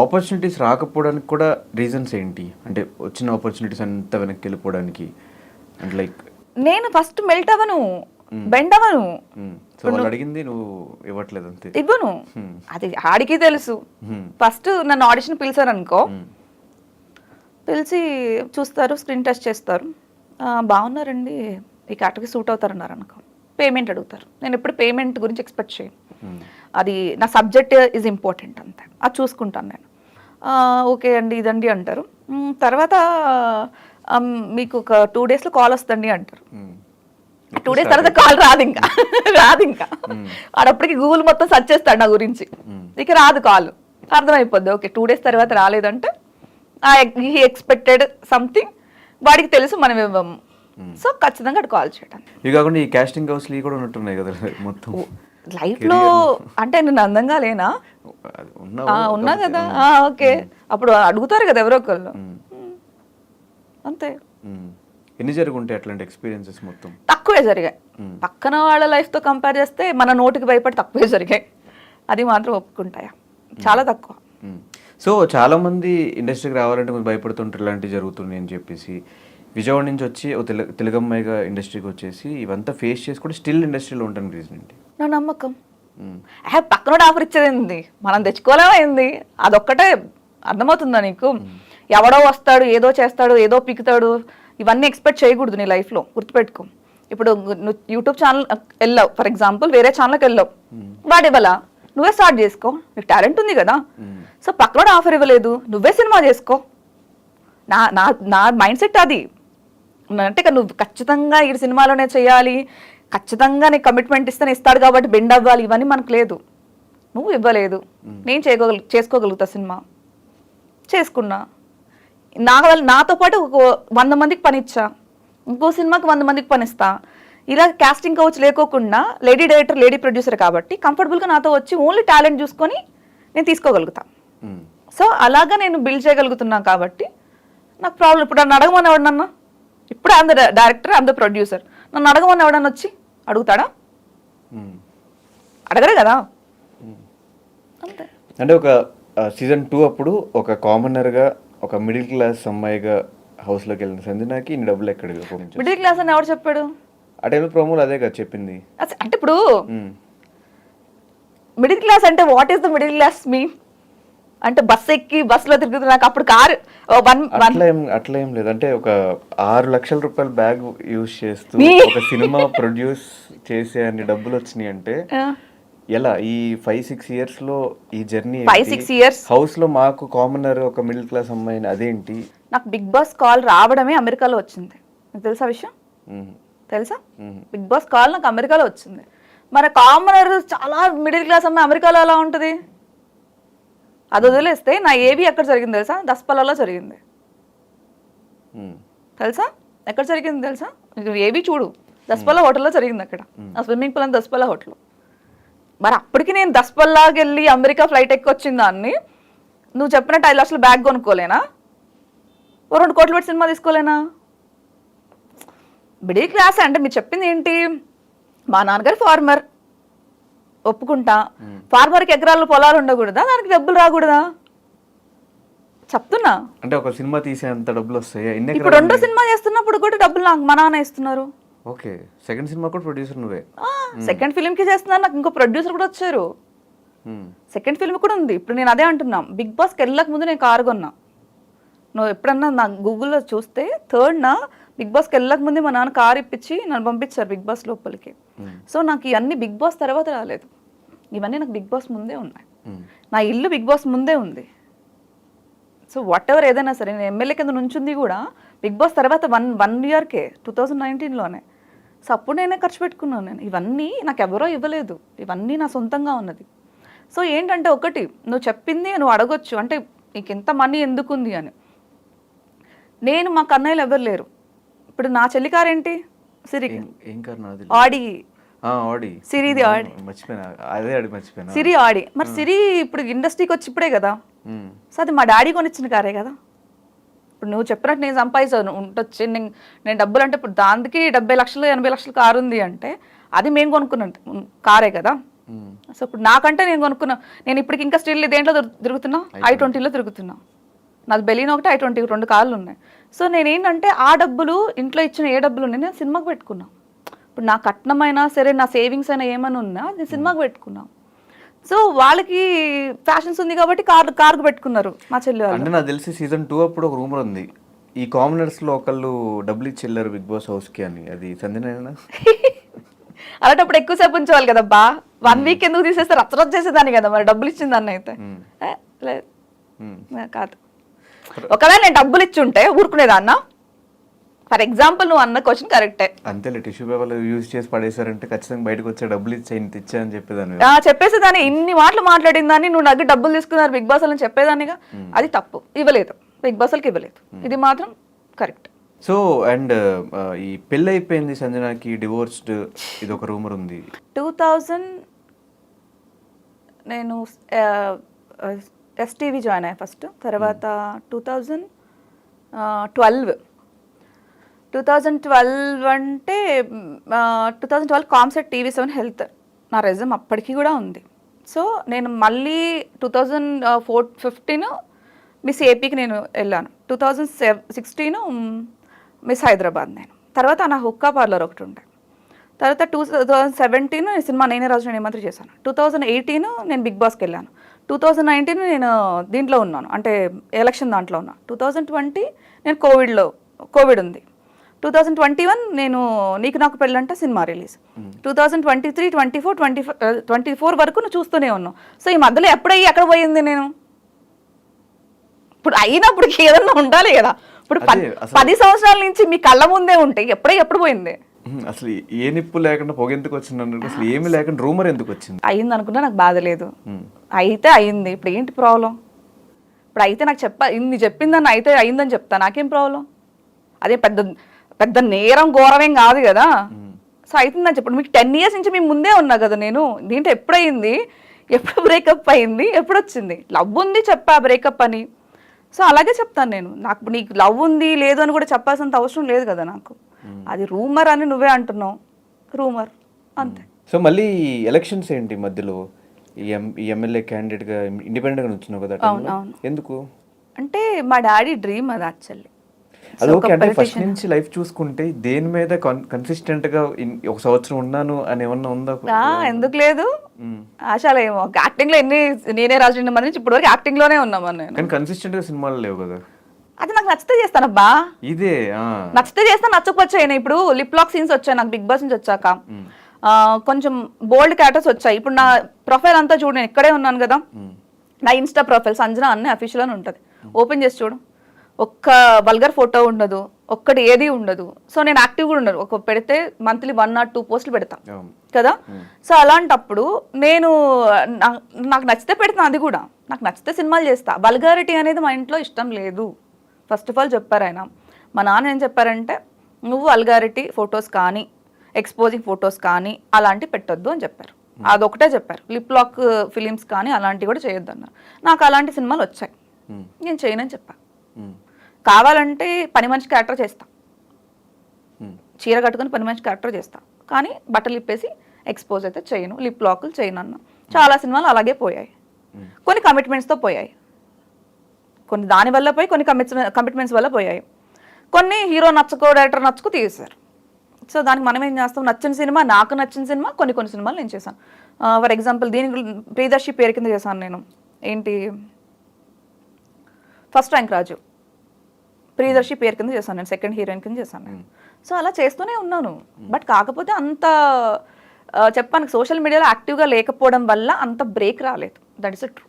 Opportunities రాకపోవడానికి కూడా reasons ఏంటి? అంటే వచ్చిన ఆపర్చునిటీస్ అంతా వెనక్కి వెళ్ళిపోవడానికి అండ్ లైక్ నేను ఫస్ట్ మెల్ట్ అవ్వను, బెండ్ అవ్వను. సో వాళ్ళు అడిగింది నువ్వు ఇవ్వట్లేదు అంతే. ఇవ్వను, అది ఆడికి తెలుసు. ఫస్ట్ నన్ను ఆడిషన్ పిలిచారు అనుకో, పిలిచి చూస్తారు, స్క్రీన్ టెస్ట్ చేస్తారు, బాగున్నారండి, ఈ కేటగిరీ సూట్ అవుతారన్నారు అనుకో, పేమెంట్ అడుగుతారు. నేను ఎప్పుడు పేమెంట్ గురించి ఎక్స్పెక్ట్ చేయను, అది నా సబ్జెక్ట్ ఈజ్ ఇంపార్టెంట్ అంతే, అది చూసుకుంటాను నేను. ఓకే అండి ఇదండి అంటారు. తర్వాత మీకు ఒక 2 daysలో కాల్ వస్తుంది అంటారు. 2 days తర్వాత కాల్ రాదు ఇంకా రాదు ఇంకా ఆడప్పటికి గూగుల్ మొత్తం సెర్చ్ చేస్తాడు నా గురించి, ఇక రాదు కాల్. అర్థమైపోద్ది ఓకే 2 days తర్వాత రాలేదంటే హీ ఎక్స్పెక్టెడ్ సంథింగ్, వాడికి తెలుసు మనం ఇవ్వము. సో ఖచ్చితంగా అటు కాల్ చేయడం. ఇవి కాకుండా ఈ కాస్టింగ్ హౌస్లు కూడా ఉన్నట్టున్నాయి కదా మొత్తం లైఫ్ లో. అంటే నేను అందంగా లేనా? ఉన్నా కదా. ఓకే, అప్పుడు అడుగుతారు కదా ఎవరో ఒకళ్ళు, అంతే. ఎన్ని జరుగుంటాయి అట్లాంటి ఎక్స్పీరియన్సెస్? మొత్తం తక్కువే జరిగాయి. పక్కన వాళ్ళ లైఫ్ తో కంపేర్ చేస్తే మన నోటికి భయపడి తక్కువే జరిగాయి, అది మాత్రం ఒప్పుకుంటాయా, చాలా తక్కువ. సో చాలా మంది ఇండస్ట్రీకి రావాలంటే కొంచెం భయపడుతుంటారు ఇలాంటివి జరుగుతున్నాయి అని చెప్పేసి. విజయవాడ నుంచి వచ్చి తెలుగమ్మాయిగా ఇండస్ట్రీకి వచ్చేసి ఇవంతా ఫేస్ చేసి కూడా స్టిల్ ఇండస్ట్రీలో ఉంటాను రీజన్ ఏంటి? నా నమ్మకం. పక్కనోడు ఆఫర్ ఇచ్చేది మనం తెచ్చుకోలేమైంది, అదొక్కటే. అర్థమవుతుందా నీకు? ఎవడో వస్తాడు, ఏదో చేస్తాడు, ఏదో పిక్కుతాడు, ఇవన్నీ ఎక్స్పెక్ట్ చేయకూడదు నీ లైఫ్లో, గుర్తుపెట్టుకో. ఇప్పుడు నువ్వు యూట్యూబ్ ఛానల్ వెళ్ళావు ఫర్ ఎగ్జాంపుల్, వేరే ఛానల్కి వెళ్ళావు, వాడు ఇవ్వాలా, నువ్వే స్టార్ట్ చేసుకో, నీకు టాలెంట్ ఉంది కదా. సో పక్కనోడు ఆఫర్ ఇవ్వలేదు, నువ్వే సినిమా చేసుకో. నా నా నా మైండ్ సెట్ అది. అంటే నువ్వు ఖచ్చితంగా ఈ సినిమాలోనే చేయాలి, ఖచ్చితంగా నీకు కమిట్మెంట్ ఇస్తేనే ఇస్తాడు కాబట్టి బెండ్ అవ్వాలి, ఇవన్నీ మనకు లేదు. నువ్వు ఇవ్వలేదు, నేను చేసుకోగలుగుతా సినిమా, చేసుకున్నా. నాతో పాటు ఒక 100 మందికి పని ఇచ్చా, ఇంకో సినిమాకి 100 మందికి పని ఇస్తా. ఇలా కాస్టింగ్ కౌచ్ లేకోకుండా లేడీ డైరెక్టర్, లేడీ ప్రొడ్యూసర్ కాబట్టి కంఫర్టబుల్గా నాతో వచ్చి ఓన్లీ టాలెంట్ చూసుకొని నేను తీసుకోగలుగుతా. సో అలాగా నేను బిల్డ్ చేయగలుగుతున్నా కాబట్టి నాకు ప్రాబ్లం. ఇప్పుడు నన్ను అడగమని ఎవడన్నా, ఇప్పుడు I'm the director, I'm the producer, నన్ను అడగమని ఎవడన్నా వచ్చి అడుగుతాడా? అడగరు కదా. అంతే. అంటే ఒక సీజన్ 2 అప్పుడు ఒక కామనర్గా, ఒక మిడిల్ క్లాస్ అమ్మాయిగా హౌస్లోకి వెళ్ళిన సంజనాకి ఇన్ని డబ్బులు ఎక్కడ? మిడిల్ క్లాస్ అని ఎవరు చెప్పాడు? ఆ టైంలో ప్రోమోలు అదే కదా చెప్పింది. అంటే ఇప్పుడు మిడిల్ క్లాస్ అంటే what is the middle class mean? అంటే బస్ ఎక్కి బస్సులో తిరుగుతున్నా, నాకు అప్పుడు కారు అట్లా ఏం లేదు. అంటే ఒక 6 లక్షల రూపాయల బ్యాగ్ యూజ్ చేస్తూ ఒక సినిమా ప్రొడ్యూస్ చేసే అన్ని డబ్బులు వచ్చినాయి అంటే ఎలా? ఈ 5-6 years లో ఈ జర్నీ 5-6 years హౌస్ లో మాకు కామనర్ ఒక మిడిల్ క్లాస్ అమ్మాయిని అదేంటి? నాకు బిగ్ బాస్ కాల్ రావడమే అమెరికాలో వచ్చింది, నీకు తెలుసా విషయం? తెలుసా? బిగ్ బాస్ కాల్ నాకు అమెరికాలో వచ్చింది. మరి కామనర్ చాలా మిడిల్ క్లాస్ అమ్మాయి అమెరికాలో ఎలా ఉంటుంది? అది వదిలేస్తే నా ఏవి ఎక్కడ జరిగింది తెలుసా? దస్పల్లాలో జరిగింది. తెలుసా ఎక్కడ జరిగింది తెలుసా? ఏవి చూడు, దస్పల్లా హోటల్లో జరిగింది. అక్కడ ఆ స్విమ్మింగ్ పూల్ అని దస్పల్లా హోటల్. మరి అప్పటికి నేను దస్పల్లాకి వెళ్ళి అమెరికా ఫ్లైట్ ఎక్కి వచ్చిన దాన్ని నువ్వు చెప్పినట్టు 5 లక్షల బ్యాగ్ కొనుక్కోలేనా? 2 కోట్లు పెట్టి సినిమా తీసుకోలేనా? మిడిల్ క్లాస్ అంటే మీరు చెప్పింది ఏంటి? మా నాన్నగారు ఫార్మర్, ఒప్పుకుంటా. ఫార్మర్కి ఎకరాల పొలాలు ఉండకూడదా? దానికి డబ్బులు రాకూడదా? చెప్తున్నా. అంటే ఒక సినిమా తీసేంత డబ్బులు వస్తాయి. ఇప్పుడు 2వ సినిమా చేస్తున్నప్పుడు కూడా డబ్బులు నాకు మా నాన్న ఇస్తున్నారు. ఓకే, సెకండ్ సినిమా కూడా ప్రొడ్యూసర్ నువ్వే? సెకండ్ ఫిల్మ్ కి చేస్తున్నారు, నాకు ఇంకో ప్రొడ్యూసర్ కూడా వచ్చారు. సెకండ్ ఫిల్మ్ కూడా ఉంది. ఇప్పుడు నేను అదే అంటున్నా, బిగ్ బాస్కి వెళ్ళక ముందు నేను కారు కొన్నా. నువ్వు ఎప్పుడన్నా నా గూగుల్లో చూస్తే 3rd బిగ్ బాస్కి వెళ్ళక ముందే మా నాన్న కారు ఇప్పించి నన్ను పంపించారు బిగ్ బాస్ లోపలికి. సో నాకు ఇవన్నీ బిగ్ బాస్ తర్వాత రాలేదు, ఇవన్నీ నాకు బిగ్ బాస్ ముందే ఉన్నాయి. నా ఇల్లు బిగ్ బాస్ ముందే ఉంది. సో వాట్ ఎవర్ ఏదైనా సరే, నేను ఎమ్మెల్యే కింద నుంచింది కూడా బిగ్ బాస్ తర్వాత 1 yearకే 2019లోనే. సో అప్పుడు నేనే ఖర్చు పెట్టుకున్నాను. నేను ఇవన్నీ నాకు ఎవరో ఇవ్వలేదు, ఇవన్నీ నా సొంతంగా ఉన్నది. సో ఏంటంటే ఒకటి, నువ్వు చెప్పింది నువ్వు అడగొచ్చు, అంటే నీకు ఇంత మనీ ఎందుకుంది అని. నేను మా కన్నయ్యలు ఎవరు లేరు. ఇప్పుడు నా చెల్లి కారు ఏంటి? సిరి. ఆడి. సిరిది ఆడి. సిరి ఆడి. మరి సిరి ఇప్పుడు ఇండస్ట్రీకి వచ్చి ఇప్పుడే కదా. సో అది మా డాడీ కొనిచ్చిన కారే కదా. ఇప్పుడు నువ్వు చెప్పినట్టు నేను సంపాదించాను ఉండొచ్చు, నేను డబ్బులు అంటే ఇప్పుడు దానికి 70 లక్షలు 80 లక్షలు కారు ఉంది అంటే అది మేము కొనుక్కున్న కారే కదా. సో ఇప్పుడు నాకంటే నేను కొనుక్కున్నా, నేను ఇప్పటికి ఇంకా స్టిల్ దేంట్లో తిరుగుతున్నా, i20లో తిరుగుతున్నా. నాది బెలీన్ ఒకటి, i20 2 కార్లు ఉన్నాయి. సో నేనేంటంటే ఆ డబ్బులు ఇంట్లో ఇచ్చిన ఏ డబ్బులు ఉన్నాయి నేను సినిమాకి పెట్టుకున్నా. ఇప్పుడు నా కట్నమైనా సరే, నా సేవింగ్స్ అయినా ఏమైనా ఉన్నా నేను సినిమాకి పెట్టుకున్నా. సో వాళ్ళకి ఫ్యాషన్స్ ఉంది కాబట్టి కార్కు పెట్టుకున్నారు మా చెల్లి వాళ్ళు. అంటే నాకు తెలిసి సీజన్ 2 అప్పుడు ఒక రూమర్ ఉంది, ఈ కామనర్స్ లో ఒకళ్ళు డబ్బులు ఇచ్చి వెళ్ళారు బిగ్ బాస్ హౌస్ కి అని. అది సంజన అలాంటప్పుడు ఎక్కువసేపు ఉంచేవాళ్ళు కదబ్బా. 1 వీక్ ఎందుకు తీసేస్తే రచ్చరచ్చ చేసేదాన్ని కదా మరి, డబ్బులు ఇచ్చిన దాన్ని అయితే. లేదు కాదు. ఒకవేళ నేను డబ్బులు ఇచ్చి ఉంటే ఊరుకునేదాన్నా. ఫర్ ఎగ్జాంపుల్ నువ్వు అన్న క్వశ్చన్ కరెక్టే. అంతేలే, టిష్యూ పేపర్లు యూజ్ చేసి పడేసారంటే ఖచ్చితంగా బయటకు వచ్చే డబ్బులు ఇచ్చా ఇంత ఇచ్చా అని చెప్పేదాన్ని. చెప్పేసేదాన్ని, ఇన్ని మాటలు మాట్లాడిన దాన్ని నువ్వు నాకు డబ్బులు తీసుకున్నారు బిగ్ బాస్ అని చెప్పేదాన్నిగా. అది తప్పు, ఇవ్వలేదు బిగ్ బాస్ వాళ్ళకి, ఇవ్వలేదు. ఇది మాత్రం కరెక్ట్. సో అండ్ ఈ పెళ్ళి అయిపోయింది సంజనాకి, డివోర్స్డ్, ఇది ఒక రూమర్ ఉంది. 2000 నేను ఎస్టీవీ జాయిన్ అయ్యా ఫస్ట్. తర్వాత 2012 అంటే 2012 కామ్సెట్ TV7 హెల్త్ నా రెజ్యూమ్ అప్పటికి కూడా ఉంది. సో నేను మళ్ళీ 2015 మిస్ ఏపీకి నేను వెళ్ళాను. 2016 మిస్ హైదరాబాద్ నేను. తర్వాత నా హుక్కా పార్లర్ ఒకటి ఉండే. తర్వాత 2017 సినిమా నేనే రాజు నేను ఏమాత్రం చేశాను. 2018 నేను బిగ్ బాస్కి వెళ్ళాను. 2019 నేను దీంట్లో ఉన్నాను, అంటే ఎలక్షన్ దాంట్లో ఉన్నా. 2020 నేను కోవిడ్ ఉంది. 2021 నేను నీకు నాకు పెళ్ళంటే సినిమా రిలీజ్. 2023, 24 వరకు నువ్వు చూస్తూనే ఉన్నావు. సో ఈ మధ్యలో ఎప్పుడయ్యి ఎక్కడ పోయింది నేను? ఇప్పుడు అయినప్పుడు ఏదన్నా ఉండాలి కదా. ఇప్పుడు 10 సంవత్సరాల నుంచి మీ కళ్ళ ముందే ఉంటే ఎప్పుడు పోయింది? అసలు ఏ నిప్పు లేకుండా పొగ ఎందుకు వచ్చింది, అసలు ఏమి లేకుండా రూమర్ ఎందుకు వచ్చింది? అయింది అనుకున్నా నాకు బాధ లేదు. అయితే అయింది, ఇప్పుడు ఏంటి ప్రాబ్లం? ఇప్పుడు అయితే నాకు ఇన్ని చెప్పిందని అయితే అయిందని చెప్తా, నాకేం ప్రాబ్లం? అదే పెద్ద నేరం ఘోరమేం కాదు కదా. సో అవుతుందని చెప్పండి. మీకు 10 years నుంచి మేము ముందే ఉన్నా కదా నేను. దీంట్లో ఎప్పుడయింది, ఎప్పుడు బ్రేకప్ అయింది, ఎప్పుడు వచ్చింది? లవ్ ఉంది చెప్పా బ్రేకప్ అని. సో అలాగే చెప్తాను నేను. నీకు లవ్ ఉంది లేదు అని కూడా చెప్పాల్సినంత అవసరం లేదు కదా నాకు. అది రూమర్ అని నువ్వే అంటున్నావు, రూమర్ అంతే. సో మళ్ళీ ఎలక్షన్స్ ఏంటి మధ్యలో, ఈ ఎమ్మెల్యే క్యాండిడేట్ గా ఇండిపెండెంట్ గా వచ్చినావు కదా, ఎందుకు? అంటే మా డాడీ డ్రీమ్ అది యాక్చువల్లీ. అది ఓకే. అంటే ఫస్ట్ నుంచి లైఫ్ చూసుకుంటే దేని మీద కన్సిస్టెంట్ గా 1 సంవత్సరం ఉన్నాను అని ఏమన్నా ఉందా? ఎందుకు లేదు, ఆశలు ఏమో. యాక్టింగ్ లో నేనే రాజు మంది నుంచి ఇప్పటి వరకు యాక్టింగ్ లోనే ఉన్నామని నేను. కానీ కన్సిస్టెంట్ గా సినిమాలు లేవు కదా. అది నాకు నచ్చితే చేస్తానబ్బా. ఇదే నచ్చితే చేస్తాను, నచ్చకపోచ్చాయి. ఇప్పుడు లిప్ లాక్ సీన్స్ వచ్చాయి నాకు బిగ్ బాస్ నుంచి వచ్చాక. కొంచెం బోల్డ్ క్యారెక్టర్స్ వచ్చాయి. ఇప్పుడు నా ప్రొఫైల్ అంతా చూడు, నేను ఇక్కడే ఉన్నాను కదా. నా ఇన్స్టా ప్రొఫైల్ సంజన అన్నీ అఫీషియల్ అని ఉంటుంది. ఓపెన్ చేసి చూడు, ఒక్క వల్గర్ ఫోటో ఉండదు, ఒక్కటి ఏది ఉండదు. సో నేను యాక్టివ్ కూడా ఉండదు. ఒక పెడితే మంత్లీ 1 or 2 పోస్టులు పెడతా కదా. సో అలాంటప్పుడు నాకు నచ్చితే పెడతాను. అది కూడా నాకు నచ్చితే సినిమాలు చేస్తా. వల్గారిటీ అనేది మా ఇంట్లో ఇష్టం లేదు. ఫస్ట్ ఆఫ్ ఆల్ చెప్పారు ఆయన. మా నాన్న ఏం చెప్పారంటే, నువ్వు వల్గారిటీ ఫొటోస్ కానీ ఎక్స్పోజింగ్ ఫొటోస్ కానీ అలాంటివి పెట్టొద్దు అని చెప్పారు. అదొకటే చెప్పారు. లిప్ లాక్ ఫిలిమ్స్ కానీ అలాంటివి కూడా చేయొద్దు అన్నారు. నాకు అలాంటి సినిమాలు వచ్చాయి, నేను చేయనని చెప్పా. కావాలంటే పని మనిషి క్యారెక్టర్ చేస్తా, చీర కట్టుకుని పని మనిషి క్యారెక్టర్ చేస్తా, కానీ బట్టలు ఇప్పేసి ఎక్స్పోజ్ అయితే చేయను, లిప్ లాక్లు చేయను అన్న. చాలా సినిమాలు అలాగే పోయాయి. కొన్ని కమిట్మెంట్స్తో పోయాయి, కొన్ని దాని వల్ల పోయి, కొన్ని కమిట్మెంట్స్ వల్ల పోయాయి. కొన్ని హీరో నచ్చకో డైరెక్టర్ నచ్చకు తీసేశారు. సో దానికి మనం ఏం చేస్తాం, నచ్చిన సినిమా, నాకు నచ్చిన సినిమా కొన్ని సినిమాలు నేను చేశాను. ఫర్ ఎగ్జాంపుల్ దీనికి ప్రియదర్శి పేరు కింద చేశాను నేను. ఏంటి, ఫస్ట్ ర్యాంక్ రాజు ప్రియదర్శి పేరు కింద చేశాను నేను, సెకండ్ హీరోయిన్ కింద చేశాను నేను. సో అలా చేస్తూనే ఉన్నాను. బట్ కాకపోతే అంత చెప్పాను, సోషల్ మీడియాలో యాక్టివ్గా లేకపోవడం వల్ల అంత బ్రేక్ రాలేదు. That is